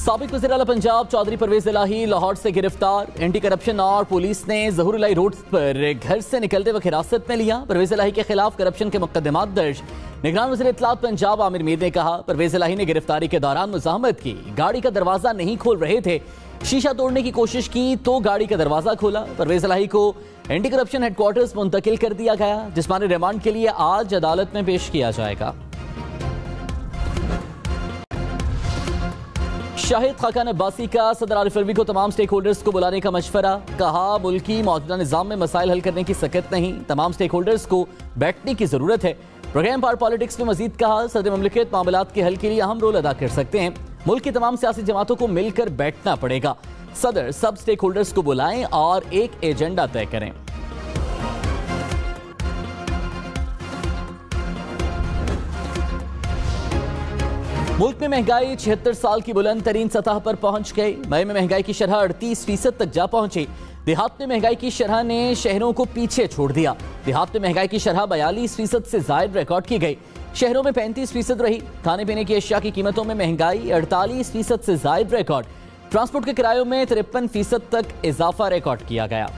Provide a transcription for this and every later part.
साबिक वज़ीर आला पंजाब चौधरी परवेज इलाही लाहौर से गिरफ्तार। एंटी करप्शन और पुलिस ने ज़हूर इलाही रोड पर घर से निकलते वक्त हिरासत में लिया। परवेज इलाही के खिलाफ करप्शन के मुकदमात दर्ज। निगरान वज़ीर इत्तलात पंजाब आमिर मीर ने कहा, परवेज इलाही ने गिरफ्तारी के दौरान मुज़ाहमत की, गाड़ी का दरवाजा नहीं खोल रहे थे, शीशा तोड़ने की कोशिश की तो गाड़ी का दरवाजा खोला। परवेज इलाही को एंटी करप्शन हेडक्वार्टर्स मुंतकिल कर दिया गया। जिस्मानी रिमांड के लिए आज अदालत में पेश किया जाएगा। शाहिद खाकान अब्बासी का सदर आरिफ अलवी को तमाम स्टेक होल्डर्स को बुलाने का मशवरा। कहा, मुल्की मौजूदा निजाम में मसाइल हल करने की सकत नहीं, तमाम स्टेक होल्डर्स को बैठने की जरूरत है। प्रोग्राम पावर पॉलिटिक्स में मजीद कहा, सदर ममलिकत मामलात के हल के लिए अहम रोल अदा कर सकते हैं। मुल्क की तमाम सियासी जमातों को मिलकर बैठना पड़ेगा। सदर सब स्टेक होल्डर्स को बुलाएं और एक एजेंडा तय करें। मुल्क में महंगाई 76 साल की बुलंद तरीन सतह पर पहुंच गई। मई में महंगाई की शरह 38% तक जा पहुंची। देहात में महंगाई की शरह ने शहरों को पीछे छोड़ दिया। देहात में महंगाई की शरह 42% से जायद रिकॉर्ड की गई। शहरों में 35% रही। खाने पीने की अशिया की कीमतों में महंगाई 48% से जायद रिकॉर्ड। ट्रांसपोर्ट के किरायों में 53% तक इजाफा रिकॉर्ड किया गया।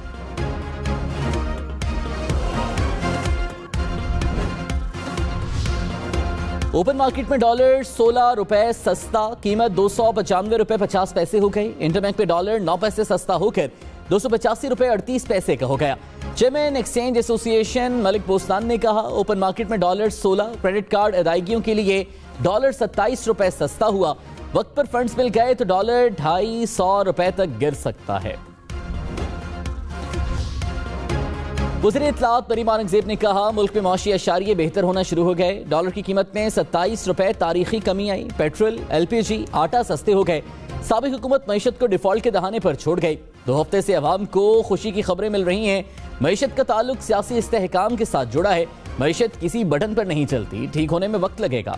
ओपन मार्केट में डॉलर 16 रुपए सस्ता, कीमत 295 रुपए 50 पैसे हो गई। इंटरबैंक पे डॉलर 9 पैसे सस्ता होकर 285 रुपए 38 पैसे का हो गया। Chairman exchange association Malik Bostan ने कहा, ओपन मार्केट में डॉलर 16, क्रेडिट कार्ड अदायगियों के लिए डॉलर 27 रुपए सस्ता हुआ। वक्त पर फंड्स मिल गए तो डॉलर 250 रुपए तक गिर सकता है। वज़ीर इत्तलात परीम औरंगज़ेब ने कहा, मुल्क में मौशी अशारिये बेहतर होना शुरू हो गए। डॉलर की कीमत में 27 रुपए तारीखी कमी आई। पेट्रोल, LPG, आटा सस्ते हो गए। साबिक हुकूमत मईशत को डिफॉल्ट के दहाने पर छोड़ गई। 2 हफ्ते से अवाम को खुशी की खबरें मिल रही हैं। मईशत का ताल्लुक सियासी इस्तेहकाम के साथ जुड़ा है। मईशत किसी बटन पर नहीं चलती, ठीक होने में वक्त लगेगा।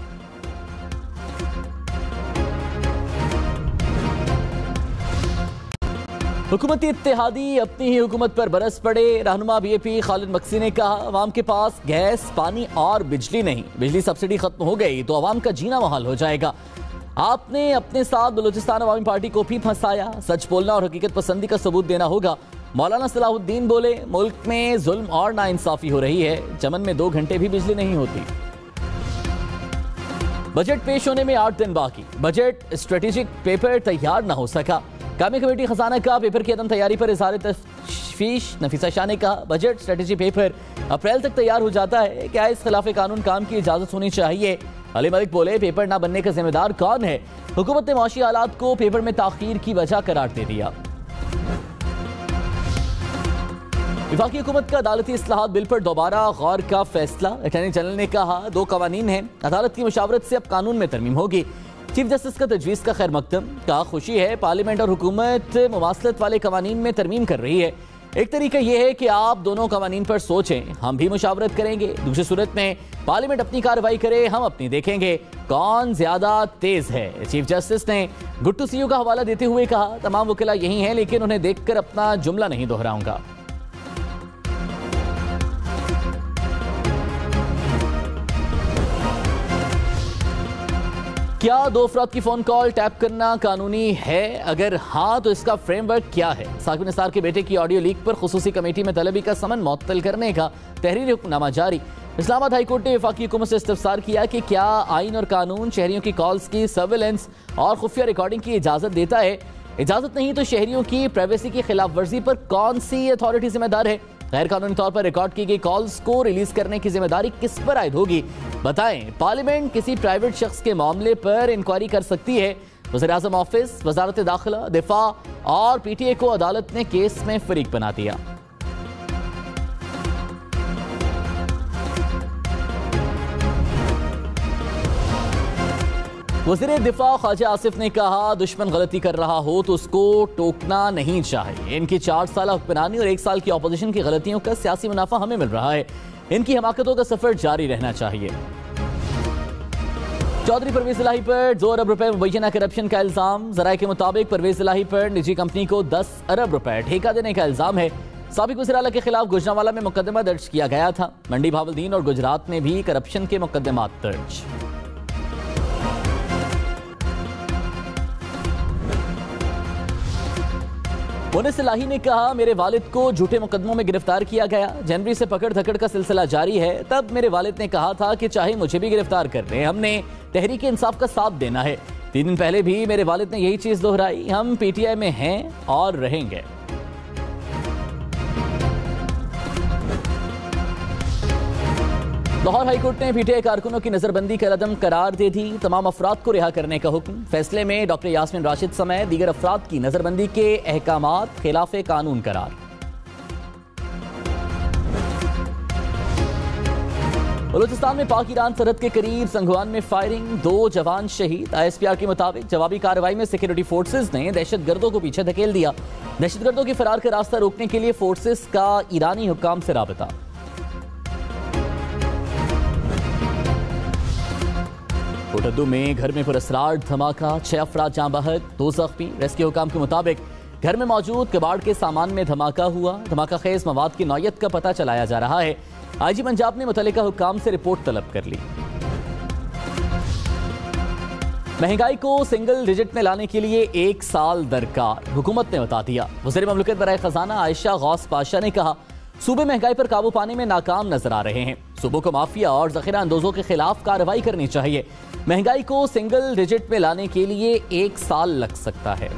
हुकूमती इत्तेहादी अपनी ही हुकूमत पर बरस पड़े। रहनुमा BAP खालिद मक्सी ने कहा, अवाम के पास गैस, पानी और बिजली नहीं। बिजली सब्सिडी खत्म हो गई तो अवाम का जीना मुहाल हो जाएगा। आपने अपने साथ बलूचिस्तान अवामी पार्टी को भी फंसाया। सच बोलना और हकीकत पसंदी का सबूत देना होगा। मौलाना सलाहुद्दीन बोले, मुल्क में जुल्म और नाइंसाफी हो रही है। चमन में 2 घंटे भी बिजली नहीं होती। बजट पेश होने में 8 दिन बाकी। बजट स्ट्रेटेजिक पेपर तैयार न हो सका। कामी कमेटी खजाना का पेपर की अदम तैयारी पर इज़हार तशवीश। नफीसा शाह ने कहा, बजट स्ट्रेटेजी पेपर अप्रैल तक तैयार हो जाता है, क्या इस खिलाफ कानून काम की इजाजत होनी चाहिए। अली मलिक बोले, पेपर ना बनने का जिम्मेदार कौन है। हुकूमत ने मौशी हालात को पेपर में ताखीर की वजह करार दे दिया। वफाकी हुकूमत का अदालती इस्लाहात बिल पर दोबारा गौर का फैसला। अटॉर्नी जनरल ने कहा, 2 कवानीन हैं, अदालत की मुशावरत से अब कानून में तरमीम होगी। चीफ जस्टिस का तजवीज़ का खैर मकदम। कहा, खुशी है पार्लियामेंट और हुकूमत मुमासलत वाले कवानीन में तरमीम कर रही है। एक तरीका यह है कि आप दोनों कवानीन पर सोचें, हम भी मुशावरत करेंगे। दूसरी सूरत में पार्लियामेंट अपनी कार्रवाई करे, हम अपनी देखेंगे कौन ज्यादा तेज है। चीफ जस्टिस ने गुट्टू सीयू का हवाला देते हुए कहा, तमाम वकीला यही हैं, लेकिन उन्हें देखकर अपना जुमला नहीं दोहराऊंगा। क्या 2 अफराद की फोन कॉल टैप करना कानूनी है? अगर हाँ तो इसका फ्रेमवर्क क्या है? साकिब निसार के बेटे की ऑडियो लीक पर खुसूसी कमेटी में तलबी का समन मुअत्तल करने का तहरीरी हुक्मनामा जारी। इस्लामाबाद हाईकोर्ट ने वफाकी हुकूमत से इस्तफसार किया कि क्या आइन और कानून शहरियों की कॉल्स की सर्विलेंस और खुफिया रिकॉर्डिंग की इजाजत देता है। इजाजत नहीं तो शहरियों की प्राइवेसी की खिलाफ वर्जी पर कौन सी अथॉरिटी जिम्मेदार है? गैर कानूनी तौर पर रिकॉर्ड की गई कॉल्स को रिलीज करने की जिम्मेदारी किस पर आयद होगी? बताएं। पार्लियामेंट किसी प्राइवेट शख्स के मामले पर इंक्वायरी कर सकती है। वज़ीर-ए-आज़म ऑफिस, वजारत दाखिला, दिफा और PTA को अदालत ने केस में फरीक बना दिया। वज़ीर दिफा ख्वाजा आसिफ ने कहा, दुश्मन गलती कर रहा हो तो उसको टोकना नहीं चाहिए। इनकी 4 साल हुक्मरानी और 1 साल की अपोजिशन की गलतियों का सियासी मुनाफा हमें मिल रहा है। इनकी हमाकतों का सफर जारी रहना चाहिए। चौधरी परवेज इलाही पर 2 अरब रुपए मुबैना करप्शन का इल्जाम। जराये के मुताबिक परवेज इलाही पर निजी कंपनी को 10 अरब रुपए ठेका देने का इल्जाम है। साबिक वज़ीर आला के खिलाफ गुजरांवाला में मुकदमा दर्ज किया गया था। मंडी, भावलदीन और गुजरात में भी करप्शन के मुकदमात दर्ज। मुनिस इलाही ने कहा, मेरे वालिद को झूठे मुकदमों में गिरफ्तार किया गया। जनवरी से पकड़ धकड़ का सिलसिला जारी है। तब मेरे वालिद ने कहा था कि चाहे मुझे भी गिरफ्तार कर लें, हमने तहरीक इंसाफ का साथ देना है। 3 दिन पहले भी मेरे वालिद ने यही चीज दोहराई, हम पीटीआई में हैं और रहेंगे। लाहौर हाईकोर्ट ने पीटीआई कारकुनों की नजरबंदी का रदम करार दे दी। तमाम अफराद को रिहा करने का हुक्म। फैसले में डॉक्टर यास्मीन राशिद समेत दीगर अफराद की नजरबंदी के अहकामात खिलाफे कानून करार। बलूचिस्तान में पाक ईरान सरहद के करीब संगवान में फायरिंग, 2 जवान शहीद। आईएसपीआर के मुताबिक जवाबी कार्रवाई में सिक्योरिटी फोर्सेज ने दहशतगर्दों को पीछे धकेल दिया। दहशतगर्दों के फरार का रास्ता रोकने के लिए फोर्सेज का ईरानी हुक्काम से राबता। कोटद्दू में घर में पुरअसरार धमाका, 6 अफराद जाँ बहक, 2 जख्मी। रेस्क्यू हुकाम के मुताबिक घर में मौजूद कबाड़ के सामान में धमाका हुआ। धमाका खेज मवाद की नौयत का पता चलाया जा रहा है। आईजी पंजाब ने मुतल्लिका हुक्काम से रिपोर्ट तलब कर ली। महंगाई को सिंगल डिजिट में लाने के लिए 1 साल दरकार, हुकूमत ने बता दिया। वज़ीर ममलकत बराए खजाना आयशा गौस पाशा ने कहा, सूबे महंगाई पर काबू पाने में नाकाम नजर आ रहे हैं। सूबों को माफिया और जखीरा अंदोजों के खिलाफ कार्रवाई करनी चाहिए। महंगाई को सिंगल डिजिट में लाने के लिए 1 साल लग सकता है।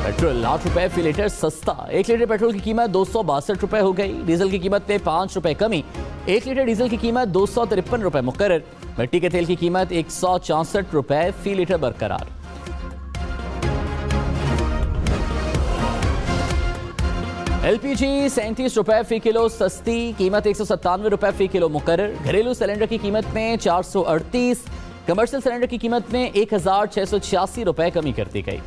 पेट्रोल 8 रुपए फी लीटर सस्ता। 1 लीटर पेट्रोल की कीमत 262 रुपए हो गई। डीजल की कीमत में 5 रुपए कमी। 1 लीटर डीजल की कीमत 253 रुपए मुकर्रर। मिट्टी के तेल की कीमत 164 रुपए फी लीटर बरकरार। एलपीजी 37 रुपए फी किलो सस्ती, कीमत 197 रुपए फी किलो मुकर्रर। घरेलू सिलेंडर की कीमत में 438, कमर्शियल सिलेंडर की कीमत में 1686 रुपए कमी कर दी गई।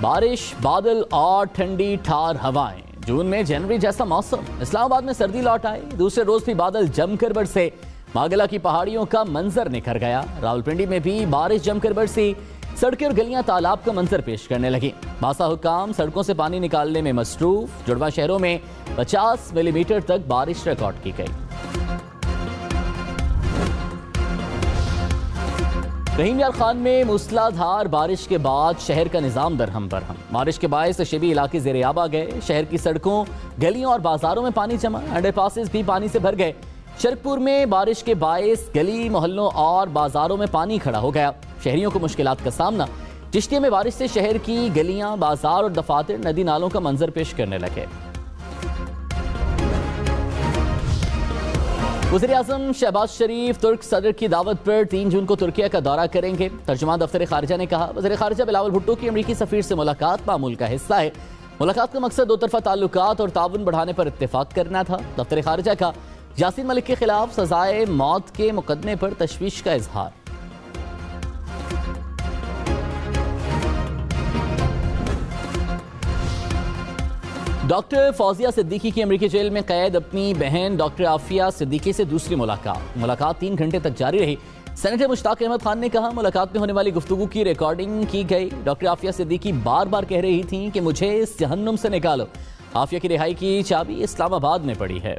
बारिश, बादल और ठंडी ठार हवाएं। जून में जनवरी जैसा मौसम। इस्लामाबाद में सर्दी लौट आई। दूसरे रोज भी बादल जमकर बरसे। मागला की पहाड़ियों का मंजर निखर गया। रावलपिंडी में भी बारिश जमकर बरसी। सड़कें और गलियां तालाब का मंजर पेश करने लगी। बासा हुकाम सड़कों से पानी निकालने में मसरूफ। जुड़वा शहरों में 50 मिलीमीटर तक बारिश रिकॉर्ड की गई। रहीम यार खान में मूसलाधार बारिश के बाद शहर का निजाम दरहम बरहम। बारिश के बायस शबी इलाके ज़ेरे-आब आ गए। शहर की सड़कों, गलियों और बाजारों में पानी जमा। अंडरपासेस भी पानी से भर गए। शरकपुर में बारिश के बायस गली, मोहल्लों और बाजारों में पानी खड़ा हो गया। शहरियों को मुश्किलात का सामना। चिश्तिया में बारिश से शहर की गलियां, बाजार और दफातर नदी नालों का मंजर पेश करने लगे। वज़ीर-ए-आज़म शहबाज शरीफ तुर्क सदर की दावत पर 3 जून को तुर्किया का दौरा करेंगे। तर्जुमान दफ्तर खारिजा ने कहा, वज़ीर खारिजा बिलावल भुट्टो की अमरीकी सफीर से मुलाकात मामूल का हिस्सा है। मुलाकात का मकसद 2 तरफा ताल्लुकात और ताउन बढ़ाने पर इत्तेफाक करना था। दफ्तर खारिजा का यासीन मलिक के खिलाफ सजाए मौत के मुकदमे पर तशवीश का इजहार। डॉक्टर फौजिया सिद्दीकी की अमरीकी जेल में कैद अपनी बहन डॉक्टर आफिया सिद्दीकी से दूसरी मुलाकात 3 घंटे तक जारी रही। सेनेटर मुश्ताक अहमद खान ने कहा, मुलाकात में होने वाली गुफ्तगू की रिकॉर्डिंग की गई। डॉक्टर आफिया सिद्दीकी बार बार कह रही थी कि मुझे इस जहन्नुम से निकालो। आफिया की रिहाई की चाबी इस्लामाबाद में पड़ी है।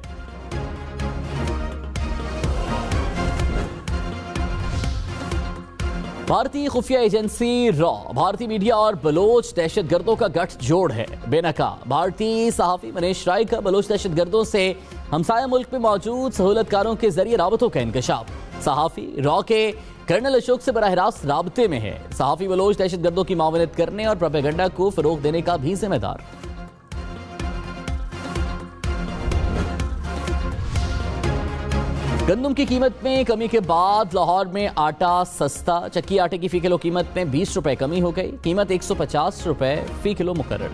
भारतीय खुफिया एजेंसी रॉ, भारतीय मीडिया और बलोच दहशतगर्दों का गठजोड़ है। बेनकाब भारतीय सहाफी मनीष राय का बलोच दहशतगर्दों से हमसाया मुल्क में मौजूद सहूलतकारों के जरिए राबतों का इंकशाफ। सहाफी रॉ के कर्नल अशोक से बराह रास्त राबते में है। सहाफी बलोच दहशतगर्दों की मावनत करने और प्रोपेगेंडा को फरोग देने का भी जिम्मेदार। गंदम की कीमत में कमी के बाद लाहौर में आटा सस्ता। चक्की आटे की फी किलो कीमत में 20 रुपए कमी हो गई। कीमत 150 रुपए फी किलो मुकर्रर।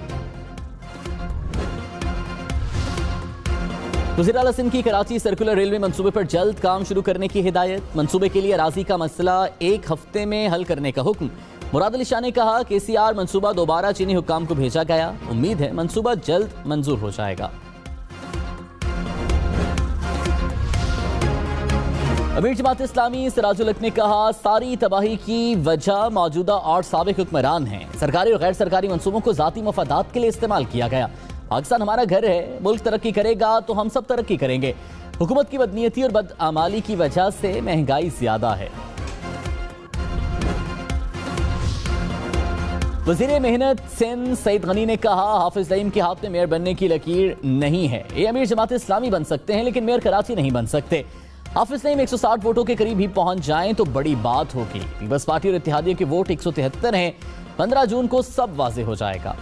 वज़ीर आला सिंध की कराची सर्कुलर रेलवे मंसूबे पर जल्द काम शुरू करने की हिदायत। मंसूबे के लिए अराजी का मसला 1 हफ्ते में हल करने का हुक्म। मुराद अली शाह ने कहा, KCR मंसूबा दोबारा चीनी हुक्काम को भेजा गया। उम्मीद है मंसूबा जल्द मंजूर हो जाएगा। अमीर जमात इस्लामी सिराजुल हक ने कहा, सारी तबाही की वजह मौजूदा और साबिक हुक्मरान हैं। सरकारी और गैर सरकारी मंसूबों को जाती मफादात के लिए इस्तेमाल किया गया। पाकिस्तान हमारा घर है, मुल्क तरक्की करेगा तो हम सब तरक्की करेंगे। हुकूमत की बदनीयती और बदआमाली की वजह से महंगाई ज्यादा है। वज़ीर मेहनत सिंध सईद गनी ने कहा, हाफिज नईम के हाथ में मेयर बनने की लकीर नहीं है। ये अमीर जमात इस्लामी बन सकते हैं लेकिन मेयर कराची नहीं बन सकते। हाफिज नईम 160 वोटों के करीब ही पहुंच जाएं तो बड़ी बात होगी। पीपल्स पार्टी और इत्तेहादिया के वोट 173 हैं। 15 जून को सब वाजे हो जाएगा।